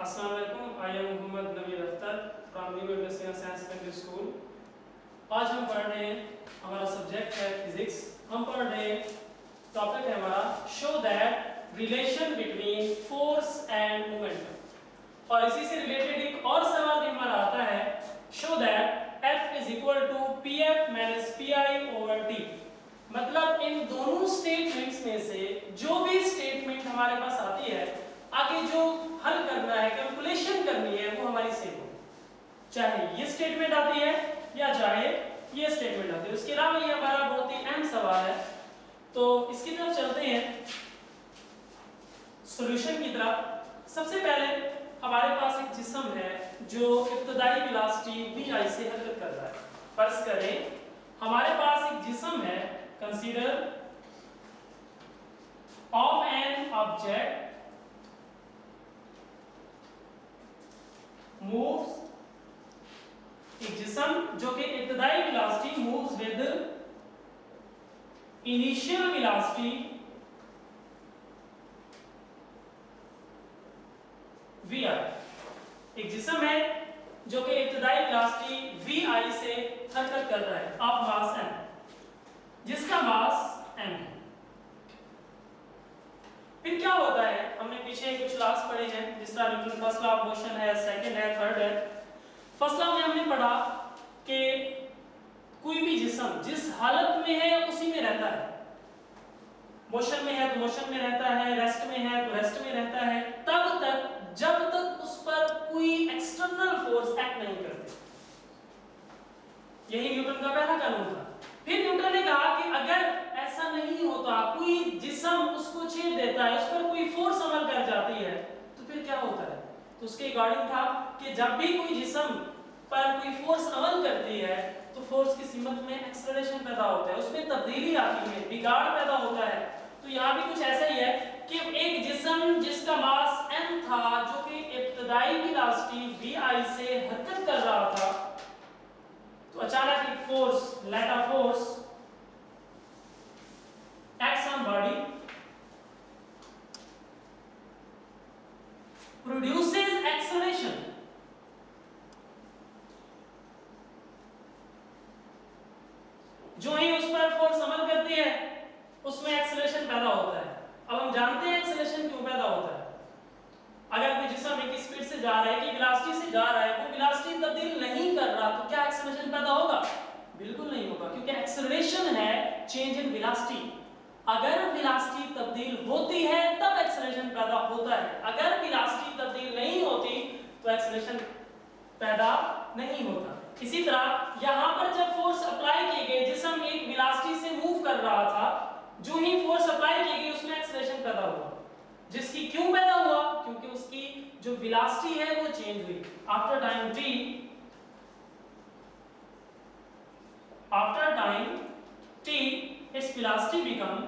अस्सलाम वालेकुम, I am Mohammad Naveed Akhtar from New Everest Science Secondary School. आज हम पढ़ रहे हैं, हमारा सब्जेक्ट है फिजिक्स। हम पढ़ रहे हैं, टॉपिक है हमारा show that relation between force and momentum. और इसी से रिलेटेड एक और सवाल भी हमारा आता है, show that F is equal to PF minus PI over T। मतलब इन दोनों स्टेटमेंट्स में से जो भी स्टेटमेंट हमारे पास आती है, आगे जो हल करना है, कैलकुलेशन करनी है, वो हमारी सेम हो, चाहे ये स्टेटमेंट आती है या चाहे ये स्टेटमेंट आती है। उसके अलावा ये हमारा बहुत ही अहम सवाल है, तो इसकी तरफ चलते हैं सॉल्यूशन की तरफ। सबसे पहले हमारे पास एक जिस्म है जो इब्तदाई वेलोसिटी vi से हरकत कर रहा है। फर्ज करें हमारे पास एक जिस्म है, consider of an object moves, एक जिस्म जो कि इब्तदाई velocity moves with initial velocity vi। एक जिस्म है जो कि इब्तदाई वेलोसिटी vi से हरकत कर रहा है ऑफ मास m, जिसका मास m है। फिर क्या होता है, हमने पीछे कुछ लॉस पढ़े हैं, जिस तरह Newton first law of motion है, सेकंड है, थर्ड है। फर्स्ट लॉ में हमने पढ़ा कि कोई भी जिस्म जिस हालत में है उसी में रहता है। मोशन में है तो मोशन में रहता है, रेस्ट में है तो रेस्ट में रहता है, तब तक जब तक उस पर कोई एक्सटर्नल फोर्स एक्ट नहीं करती। यही न्यूटन का पहला कानून था। फिर न्यूटन ने कहा कि अगर ऐसा नहीं होता, कोई जिस्म उसको छेद देता है, उस पर कोई फोर्स अमल कर जाती है, तो फिर क्या होता है। तो उसके अकॉर्डिंग था कि जब भी कोई जिस्म पर कोई फोर्स अमल करती है तो फोर्स की सीमत में एक्सेलरेशन पैदा होता है, उसमें तब्दीली आती है, बिगाड़ पैदा होता है। तो यहाँ भी कुछ ऐसा ही है कि एक जिस्म जिसका मास m था, जो कि इब्तदाई वेलोसिटी vi से हरकत कर रहा था, तो अचानक एक force, let of force acts on body, produces acceleration। जो ही उस पर फोर्स अमल करती है उसमें एक्सेलरेशन पैदा होता है। अब हम जानते हैं एक्सेलरेशन क्यों पैदा होता है। अगर कोई जिस्म एक स्पीड से जा रहा है, कि वेलोसिटी से जा रहा है, वो वेलोसिटी तब्दील नहीं कर रहा, तो क्या एक्सेलरेशन पैदा होगा? बिल्कुल नहीं होगा, क्योंकि एक्सेलरेशन है चेंज इन वेलोसिटी। अगर वेलोसिटी तब्दील होती है तब एक्सेलरेशन पैदा होता है, अगर वेलोसिटी तब्दील नहीं होती तो एक्सेलरेशन पैदा नहीं होता। इसी तरह यहाँ पर जब फोर्स अप्लाई की गई, जिस्म एक वेलोसिटी से मूव कर रहा था, जो ही फोर्स अप्लाई की गई उसमें एक्सेलरेशन पैदा हुआ, जिसकी क्यों पैदा हुआ? क्योंकि उसकी जो वेलोसिटी है वो चेंज हुई। After time t its velocity become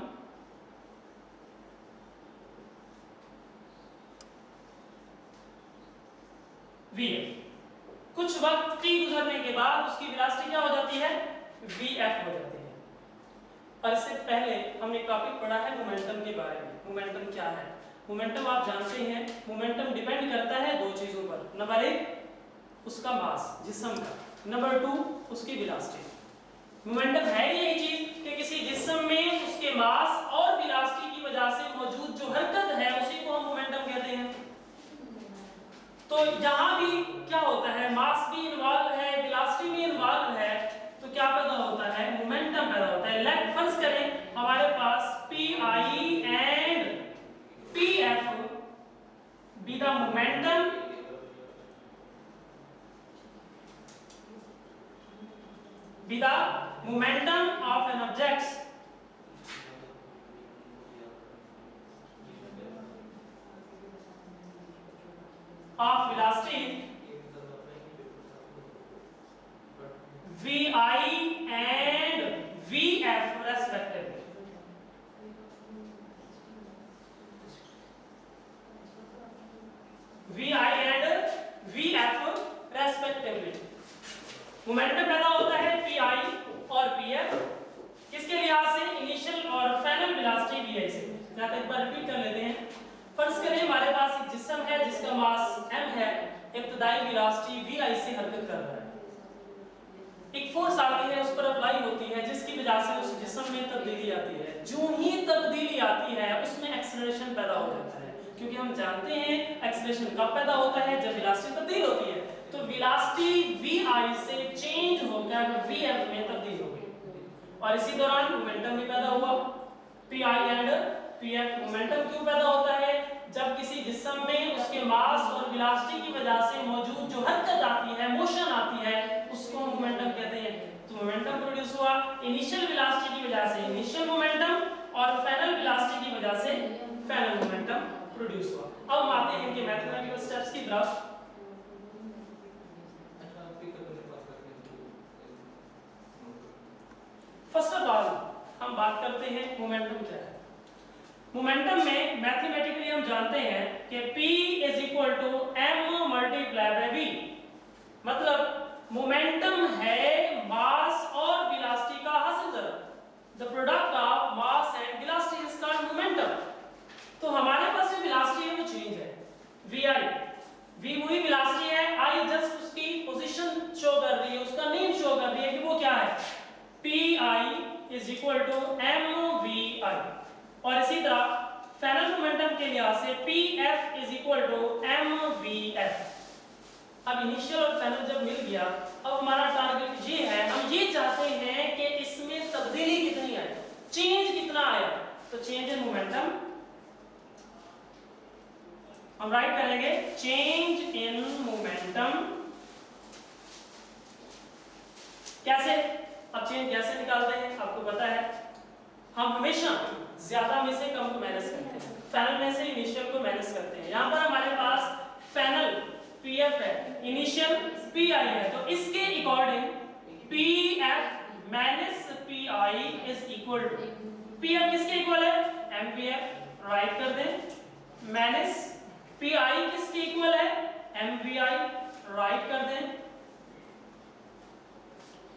vf। कुछ वक्त t गुजरने के बाद उसकी वेलोसिटी क्या हो जाती है? vf हो जाती है। और इससे पहले हमने एक टॉपिक पढ़ा है मोमेंटम के बारे में। मोमेंटम क्या है? मोमेंटम आप जानते हैं, मोमेंटम डिपेंड करता है दो चीजों पर। नंबर एक उसका मास, जिस्म का। नंबर टू उसकी वेलोसिटी। मोमेंटम है यही चीज कि किसी जिस्म में उसके मास और वेलोसिटी की वजह से मौजूद जो हरकत है उसी को हम मोमेंटम कहते हैं। तो यहाँ भी क्या होता है, मास भी इन्वॉल्व है, वेलोसिटी भी इन्वॉल्व है, तो क्या पैदा होता है? मोमेंटम पैदा होता है। लेट फर्ज करें हमारे पास PI and PF be the momentum of an object of velocity vi and vf respectively। vi and vf respectively। Momentum पैदा होता है PI और PF, किसके लिहाज से? इनिशियल और फाइनल वेलोसिटी vi से। यहाँ तक एक बार रिपीट कर लेते हैं। फर्ज करें हमारे पास पास एक जिस्म है जिसका मास m है, इब्तदाई वेलोसिटी vi से हरकत कर रहा है, एक फोर्स आती है उस पर अप्लाई होती है जिसकी वजह से उस जिस्म में तब्दीली आती है। जो ही तब्दीली आती है उसमें एक्सेलरेशन पैदा हो जाता है, क्योंकि हम जानते हैं एक्सेलरेशन कब पैदा होता है, जब वेलोसिटी तब्दील होती है। तो वेलोसिटी vi से चेंज होकर vf में तब्दील हो गई, और इसी दौरान मोमेंटम भी पैदा हुआ। pi एंड pf मोमेंटम क्यों पैदा होता है? जब किसी जिस्म में उसके मास और वेलोसिटी की वजह से मौजूद जो हरकत आती है, मोशन आती है, उसको मोमेंटम कहते हैं। तो मोमेंटम प्रोड्यूस हुआ इनिशियल वेलोसिटी की वजह से इनिशियल मोमेंटम, और फाइनल वेलोसिटी की वजह से फाइनल मोमेंटम प्रोड्यूस हुआ। अब हम आते हैं इनके मैथमेटिकल स्टेप्स की तरफ। फर्स्ट ऑफ ऑल हम बात करते हैं मोमेंटम क्या है। मोमेंटम में मैथमेटिकली हम जानते हैं कि P is equal to m multiply by v, मतलब मोमेंटम है मास और वेलोसिटी का हासिल करना। The product of mass and velocity is called momentum. तो हमारे पास जो वेलोसिटी है वो चेंज है, vi, v वही वेलोसिटी है, i जस्ट उसकी पोजीशन शो कर रही है, उसका नेम शो कर रही है कि वो क्या है, pi is equal to mvi। और इसी तरह फाइनल मोमेंटम के लिहाज से pf is equal to mvf। अब इनिशियल और फाइनल जब मिल गया, अब हमारा टारगेट ये है, हम ये चाहते हैं कि इसमें तब्दीली कितनी आई, चेंज कितना आया। तो चेंज इन मोमेंटम हम राइट करेंगे, चेंज इन मोमेंटम। कैसे? अब चेंज कैसे निकालते हैं आपको पता है, हम हमेशा ज्यादा में से कम को माइनस करते हैं, फाइनल में से इनिशियल को माइनस करते हैं। यहाँ पर हमारे पास फाइनल pf है, इनिशियल pi है, तो इसके according pf minus pi is equal to, pf किसके इक्वल है, mvf, राइट कर दें, माइनस pi किसके इक्वल है, mvi, राइट कर दें,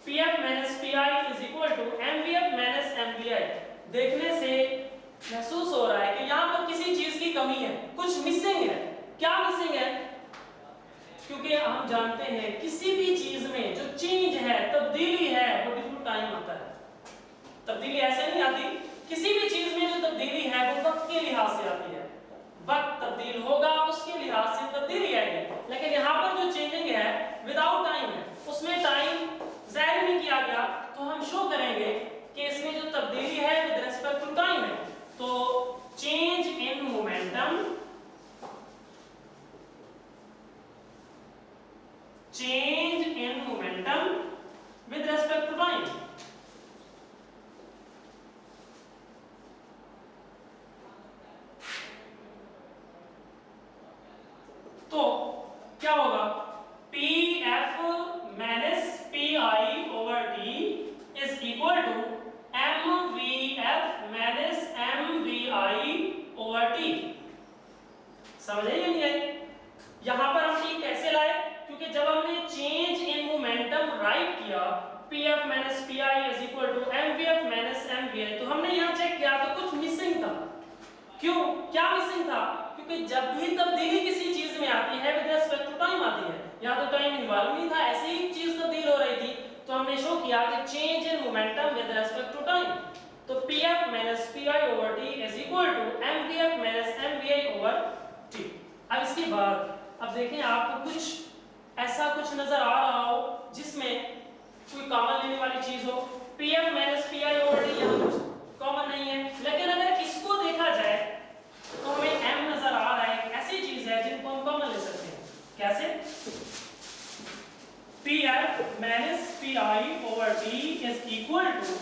pf minus pi is equal to mvf minus mvi। देखने से महसूस हो रहा है कि यहाँ पर किसी चीज की कमी है, कुछ मिसिंग है। क्या मिसिंग है? क्योंकि हम जानते हैं किसी भी चीज में जो चेंज है, तब्दीली है, वो ड्यू टू टाइम आता है। तब्दीली ऐसे नहीं आती, किसी भी चीज में जो तब्दीली है वो वक्त के लिहाज से आती है, वक्त तब्दील होगा उसके लिहाज से तब्दीली आएगी। लेकिन यहाँ पर जो चेंजिंग है विदाउट टाइम है, उसमें टाइम जाहिर नहीं किया गया, तो हम शो करेंगे कि इसमें जो तब्दीली है विद रिस्पेक्ट टू टाइम है। तो change in momentum, change in momentum with respect to time. तो क्या होगा, pf minus pi over t is equal to mvf minus mvi over t। समझे या नहीं आई? यहां पर हम t कैसे लाए? क्योंकि जब हमने चेंज इन मोमेंटम राइट किया, pf minus pi is equal to mvf minus mvi, तो हमने यहां चेक किया तो कुछ मिसिंग था। क्यों? क्या मिसिंग था? क्योंकि जब भी तब्दीली किसी चीज में आती है विद रिस्पेक्ट टू टाइम आती है, या तो टाइम इन्वॉल्व नहीं था, ऐसे ही चीज तब्दील हो रही थी, तो हमने शो किया कि change in momentum with respect to time. तो pf minus pi over t is equal to mvf minus mvi over t। अब इसके बाद अब देखें आपको कुछ ऐसा कुछ नजर आ रहा हो जिसमें कोई कॉमन लेने वाली चीज हो, pf minus pi over t यहां कुछ कॉमन नहीं है, लेकिन अगर इसको देखा जाए तो हमें m नजर आ रहा है, ऐसी चीज है जिनको हम कॉमन ले सकते हैं। कैसे? pf minus pi over t is equal to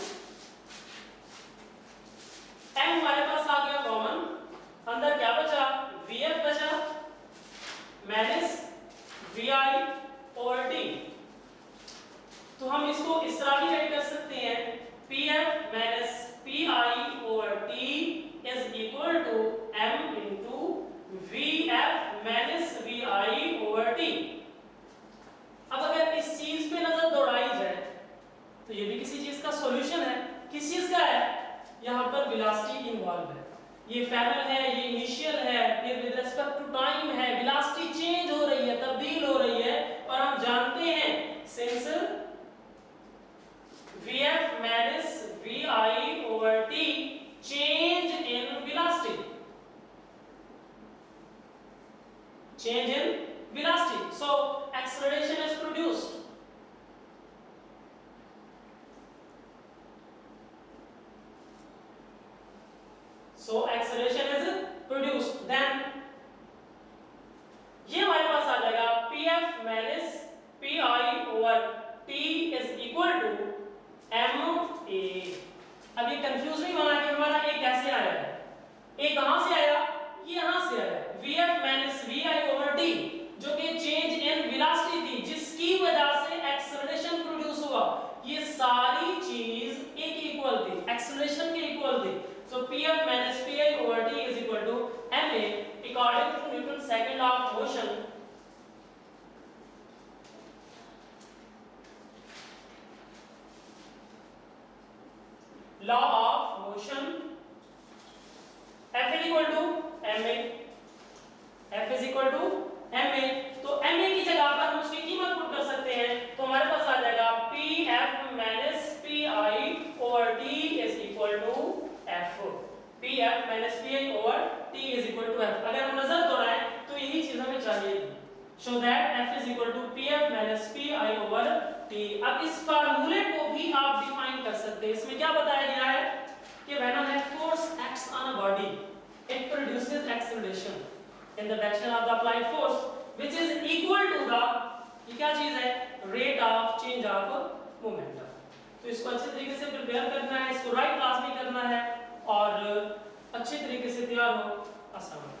m हमारे पास आ गया कॉमन, अंदर क्या बचा, vf बचा माइनस vi ओवर t। तो हम इसको इस तरह भी राइट कर सकते हैं, pf minus pi over t is equal to m into vf minus vi over t। अब अगर इस चीज पे नजर दौड़ाई जाए तो ये भी किसी चीज का सॉल्यूशन है। किस चीज का है? यहाँ पर वेलोसिटी इन्वॉल्व है, ये फाइनल है, ये इनिशियल है, फिर विद रिस्पेक्ट टू टाइम है, वेलोसिटी चेंज हो रही है, तब्दील हो रही है, और हम जानते हैं since vf minus vi over t change in velocity, change in velocity, so acceleration is produced. So acceleration is produced, then ये हमारे पास आ जाएगा pf minus pi over t is equal to ma. अब ये कंफ्यूज नहीं होना कि हमारा a कैसे आया है, a कहां से आया, ये यहां से आया, vf minus vi over t जो कि चेंज इन वेलोसिटी थी, जिसकी वजह से एक्सेलरेशन प्रोड्यूस हुआ, ये सारी चीज एक इक्वल थी, एक्सेलरेशन के इक्वल थी. So pf minus pi over t is equal to ma according to Newton's second law of motion. Law of motion, f is equal to ma, f is equal to ma. तो ma की जगह पर हम उसकी कीमत put कर सकते हैं, तो हमारे पास आ जाएगा pf minus pi over t is equal to f. pf minus pi over t is equal to f. अगर हम नजर दौड़ाएं तो यही चीज हमें चाहिए थी. So that f is equal to pf minus pi over t. अब इस फार्मूले को भी आप डिफाइन कर सकते हैं. इसमें क्या बताया गया है कि when a force acts on a body, it produces acceleration in the direction of the applied force, which is equal to the, ये क्या चीज है, rate of change of momentum. तो इसको अच्छे तरीके से प्रिपेयर करना है, इसको राइट क्लास में करना है और अच्छे तरीके से तैयार हो. अस्सलाम वालेकुम.